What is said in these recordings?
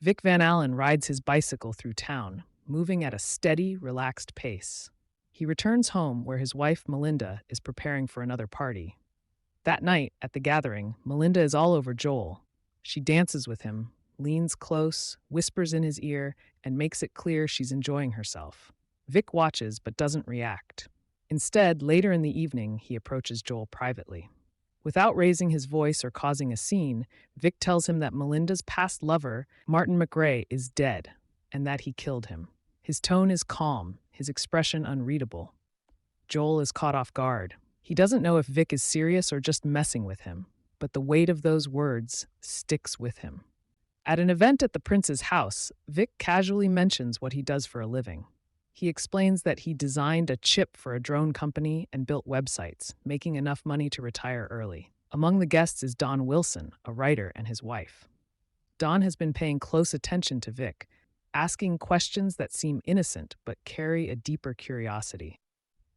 Vic Van Allen rides his bicycle through town, moving at a steady, relaxed pace. He returns home where his wife, Melinda, is preparing for another party. That night, at the gathering, Melinda is all over Joel. She dances with him, leans close, whispers in his ear, and makes it clear she's enjoying herself. Vic watches but doesn't react. Instead, later in the evening, he approaches Joel privately. Without raising his voice or causing a scene, Vic tells him that Melinda's past lover, Martin McRae, is dead, and that he killed him. His tone is calm, his expression unreadable. Joel is caught off guard. He doesn't know if Vic is serious or just messing with him, but the weight of those words sticks with him. At an event at the prince's house, Vic casually mentions what he does for a living. He explains that he designed a chip for a drone company and built websites, making enough money to retire early. Among the guests is Don Wilson, a writer, and his wife. Don has been paying close attention to Vic, asking questions that seem innocent but carry a deeper curiosity.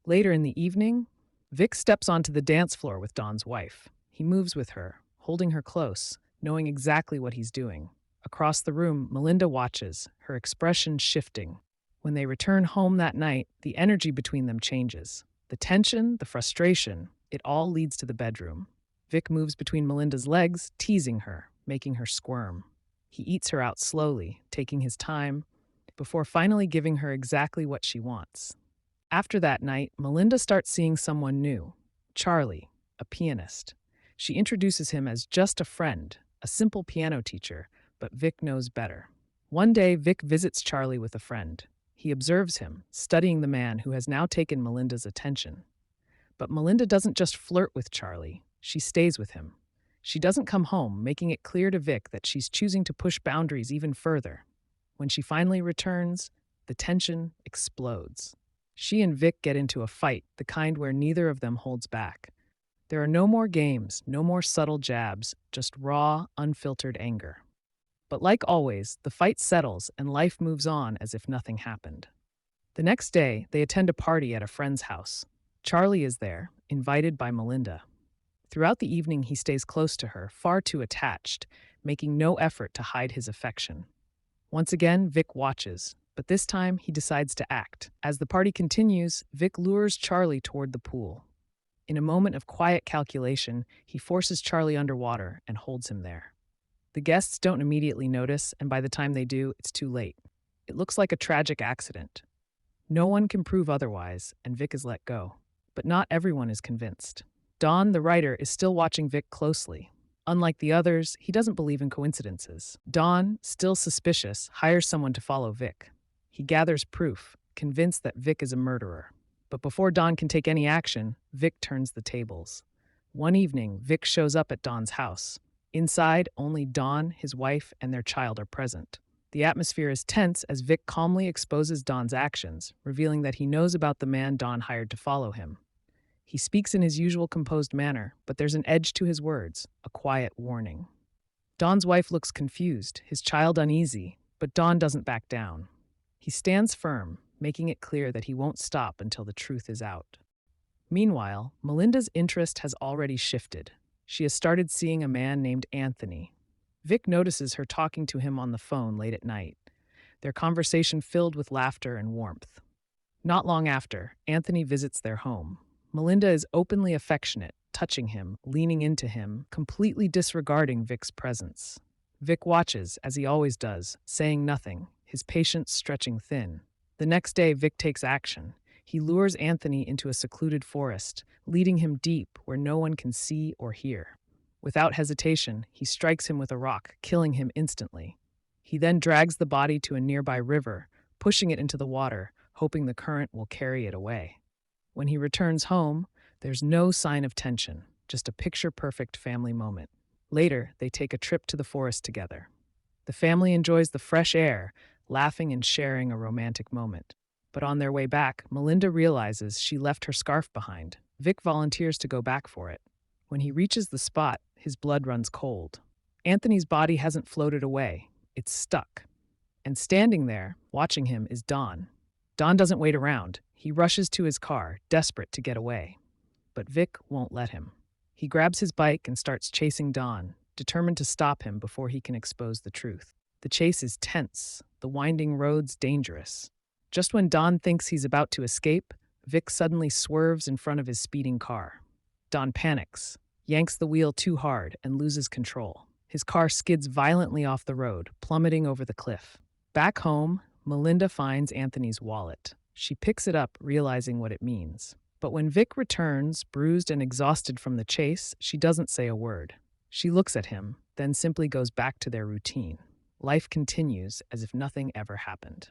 Later in the evening, Vic steps onto the dance floor with Don's wife. He moves with her, holding her close, knowing exactly what he's doing. Across the room, Melinda watches, her expression shifting. When they return home that night, the energy between them changes. The tension, the frustration, it all leads to the bedroom. Vic moves between Melinda's legs, teasing her, making her squirm. He eats her out slowly, taking his time, before finally giving her exactly what she wants. After that night, Melinda starts seeing someone new, Charlie, a pianist. She introduces him as just a friend, a simple piano teacher, but Vic knows better. One day, Vic visits Charlie with a friend. He observes him, studying the man who has now taken Melinda's attention. But Melinda doesn't just flirt with Charlie, she stays with him. She doesn't come home, making it clear to Vic that she's choosing to push boundaries even further. When she finally returns, the tension explodes. She and Vic get into a fight, the kind where neither of them holds back. There are no more games, no more subtle jabs, just raw, unfiltered anger. But like always, the fight settles and life moves on as if nothing happened. The next day, they attend a party at a friend's house. Charlie is there, invited by Melinda. Throughout the evening, he stays close to her, far too attached, making no effort to hide his affection. Once again, Vic watches, but this time he decides to act. As the party continues, Vic lures Charlie toward the pool. In a moment of quiet calculation, he forces Charlie underwater and holds him there. The guests don't immediately notice, and by the time they do, it's too late. It looks like a tragic accident. No one can prove otherwise, and Vic is let go. But not everyone is convinced. Don, the writer, is still watching Vic closely. Unlike the others, he doesn't believe in coincidences. Don, still suspicious, hires someone to follow Vic. He gathers proof, convinced that Vic is a murderer. But before Don can take any action, Vic turns the tables. One evening, Vic shows up at Don's house. Inside, only Don, his wife, and their child are present. The atmosphere is tense as Vic calmly exposes Don's actions, revealing that he knows about the man Don hired to follow him. He speaks in his usual composed manner, but there's an edge to his words, a quiet warning. Don's wife looks confused, his child uneasy, but Don doesn't back down. He stands firm, making it clear that he won't stop until the truth is out. Meanwhile, Melinda's interest has already shifted. She has started seeing a man named Anthony. Vic notices her talking to him on the phone late at night, their conversation filled with laughter and warmth. Not long after, Anthony visits their home. Melinda is openly affectionate, touching him, leaning into him, completely disregarding Vic's presence. Vic watches, as he always does, saying nothing, his patience stretching thin. The next day, Vic takes action. He lures Anthony into a secluded forest, leading him deep where no one can see or hear. Without hesitation, he strikes him with a rock, killing him instantly. He then drags the body to a nearby river, pushing it into the water, hoping the current will carry it away. When he returns home, there's no sign of tension, just a picture-perfect family moment. Later, they take a trip to the forest together. The family enjoys the fresh air, laughing and sharing a romantic moment. But on their way back, Melinda realizes she left her scarf behind. Vic volunteers to go back for it. When he reaches the spot, his blood runs cold. Anthony's body hasn't floated away. It's stuck. And standing there, watching him, is Don. Don doesn't wait around. He rushes to his car, desperate to get away. But Vic won't let him. He grabs his bike and starts chasing Don, determined to stop him before he can expose the truth. The chase is tense, the winding roads dangerous. Just when Don thinks he's about to escape, Vic suddenly swerves in front of his speeding car. Don panics, yanks the wheel too hard, and loses control. His car skids violently off the road, plummeting over the cliff. Back home, Melinda finds Anthony's wallet. She picks it up, realizing what it means. But when Vic returns, bruised and exhausted from the chase, she doesn't say a word. She looks at him, then simply goes back to their routine. Life continues as if nothing ever happened.